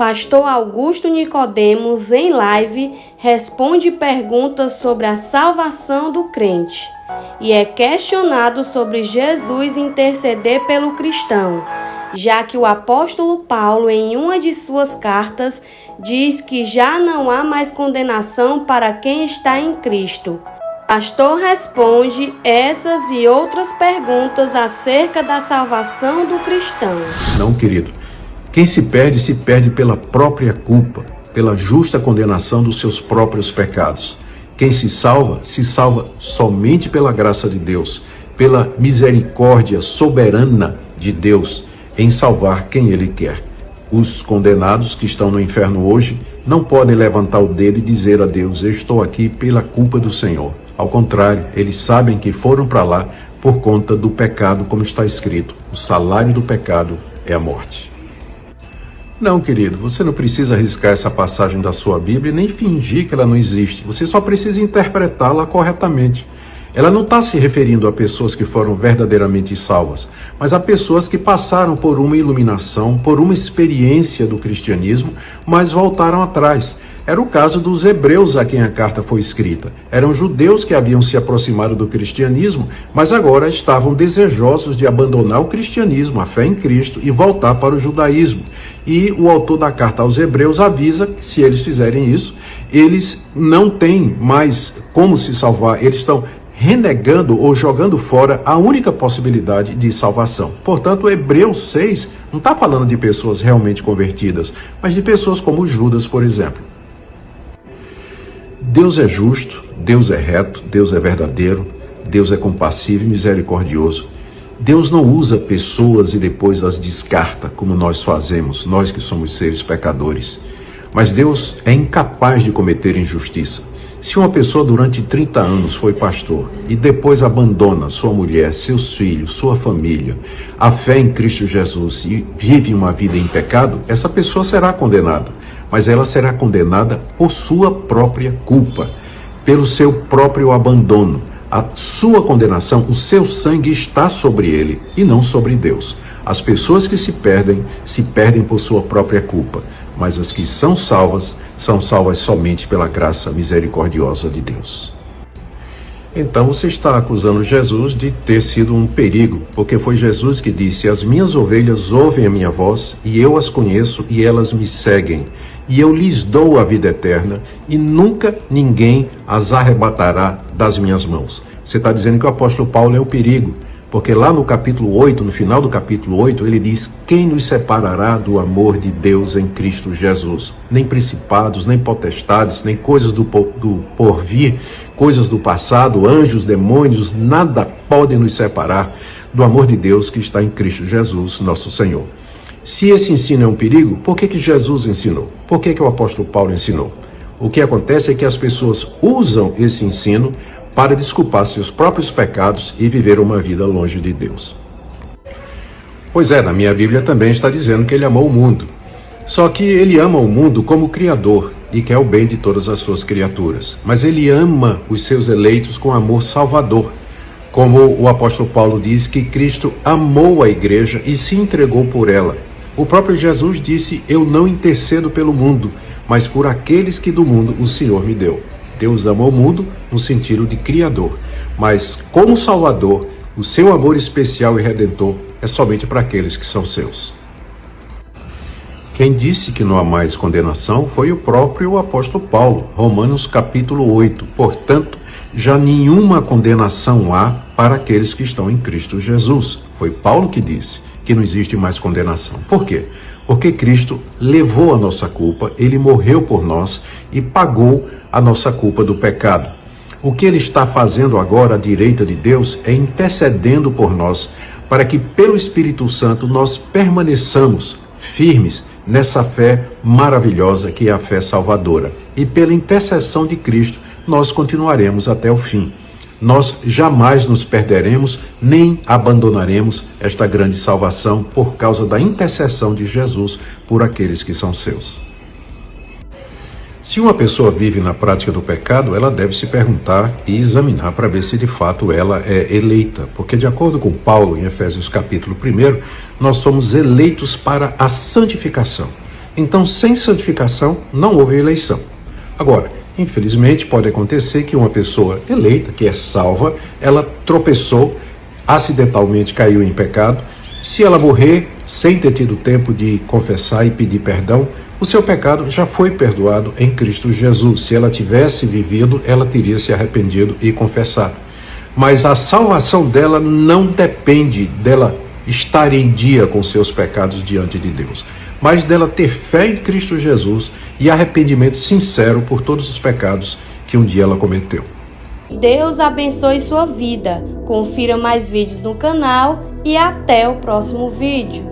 pastor Augusto Nicodemos, em live, responde perguntas sobre a salvação do crente e é questionado sobre Jesus interceder pelo cristão, já que o apóstolo Paulo, em uma de suas cartas, diz que já não há mais condenação para quem está em Cristo. O pastor responde essas e outras perguntas acerca da salvação do cristão. Não, querido. Quem se perde pela própria culpa, pela justa condenação dos seus próprios pecados. Quem se salva somente pela graça de Deus, pela misericórdia soberana de Deus em salvar quem Ele quer. Os condenados que estão no inferno hoje não podem levantar o dedo e dizer a Deus: eu estou aqui pela culpa do Senhor. Ao contrário, eles sabem que foram para lá por conta do pecado, como está escrito: o salário do pecado é a morte. Não, querido, você não precisa arriscar essa passagem da sua Bíblia e nem fingir que ela não existe. Você só precisa interpretá-la corretamente. Ela não está se referindo a pessoas que foram verdadeiramente salvas, mas a pessoas que passaram por uma iluminação, por uma experiência do cristianismo, mas voltaram atrás. Era o caso dos hebreus a quem a carta foi escrita. Eram judeus que haviam se aproximado do cristianismo, mas agora estavam desejosos de abandonar o cristianismo, a fé em Cristo, e voltar para o judaísmo. E o autor da carta aos hebreus avisa que, se eles fizerem isso, eles não têm mais como se salvar. Eles estão renegando ou jogando fora a única possibilidade de salvação. Portanto, o Hebreus 6 não está falando de pessoas realmente convertidas, mas de pessoas como Judas, por exemplo. Deus é justo, Deus é reto, Deus é verdadeiro, Deus é compassivo e misericordioso. Deus não usa pessoas e depois as descarta, como nós fazemos, nós que somos seres pecadores. Mas Deus é incapaz de cometer injustiça. Se uma pessoa durante 30 anos foi pastor e depois abandona sua mulher, seus filhos, sua família, a fé em Cristo Jesus e vive uma vida em pecado, essa pessoa será condenada. Mas ela será condenada por sua própria culpa, pelo seu próprio abandono. A sua condenação, o seu sangue está sobre ele e não sobre Deus. As pessoas que se perdem por sua própria culpa, mas as que são salvas somente pela graça misericordiosa de Deus. Então você está acusando Jesus de ter sido um perigo, porque foi Jesus que disse: as minhas ovelhas ouvem a minha voz, e eu as conheço e elas me seguem, e eu lhes dou a vida eterna, e nunca ninguém as arrebatará das minhas mãos. Você está dizendo que o apóstolo Paulo é o perigo, porque lá no capítulo 8, no final do capítulo 8, ele diz: quem nos separará do amor de Deus em Cristo Jesus? Nem principados, nem potestades, nem coisas do porvir, coisas do passado, anjos, demônios, nada podem nos separar do amor de Deus que está em Cristo Jesus, nosso Senhor. Se esse ensino é um perigo, por que Jesus ensinou? Por que o apóstolo Paulo ensinou? O que acontece é que as pessoas usam esse ensino para desculpar seus próprios pecados e viver uma vida longe de Deus. Pois é, na minha Bíblia também está dizendo que ele amou o mundo. Só que ele ama o mundo como Criador e quer o bem de todas as suas criaturas. Mas ele ama os seus eleitos com amor salvador. Como o apóstolo Paulo diz que Cristo amou a igreja e se entregou por ela. O próprio Jesus disse: eu não intercedo pelo mundo, mas por aqueles que do mundo o Senhor me deu. Deus amou o mundo no sentido de Criador, mas como Salvador, o seu amor especial e redentor é somente para aqueles que são seus. Quem disse que não há mais condenação foi o próprio apóstolo Paulo, Romanos capítulo 8. Portanto, já nenhuma condenação há para aqueles que estão em Cristo Jesus. Foi Paulo que disse que não existe mais condenação. Por quê? Porque Cristo levou a nossa culpa, ele morreu por nós e pagou a nossa culpa do pecado. O que ele está fazendo agora à direita de Deus é intercedendo por nós, para que pelo Espírito Santo nós permaneçamos firmes nessa fé maravilhosa que é a fé salvadora. E pela intercessão de Cristo nós continuaremos até o fim. Nós jamais nos perderemos, nem abandonaremos esta grande salvação por causa da intercessão de Jesus por aqueles que são seus. Se uma pessoa vive na prática do pecado, ela deve se perguntar e examinar para ver se de fato ela é eleita. Porque de acordo com Paulo, em Efésios capítulo 1, nós somos eleitos para a santificação. Então, sem santificação, não houve eleição. Agora, infelizmente, pode acontecer que uma pessoa eleita, que é salva, ela tropeçou, acidentalmente caiu em pecado. Se ela morrer sem ter tido tempo de confessar e pedir perdão, o seu pecado já foi perdoado em Cristo Jesus. Se ela tivesse vivido, ela teria se arrependido e confessado. Mas a salvação dela não depende dela estar em dia com seus pecados diante de Deus, mas dela ter fé em Cristo Jesus e arrependimento sincero por todos os pecados que um dia ela cometeu. Deus abençoe sua vida. Confira mais vídeos no canal e até o próximo vídeo.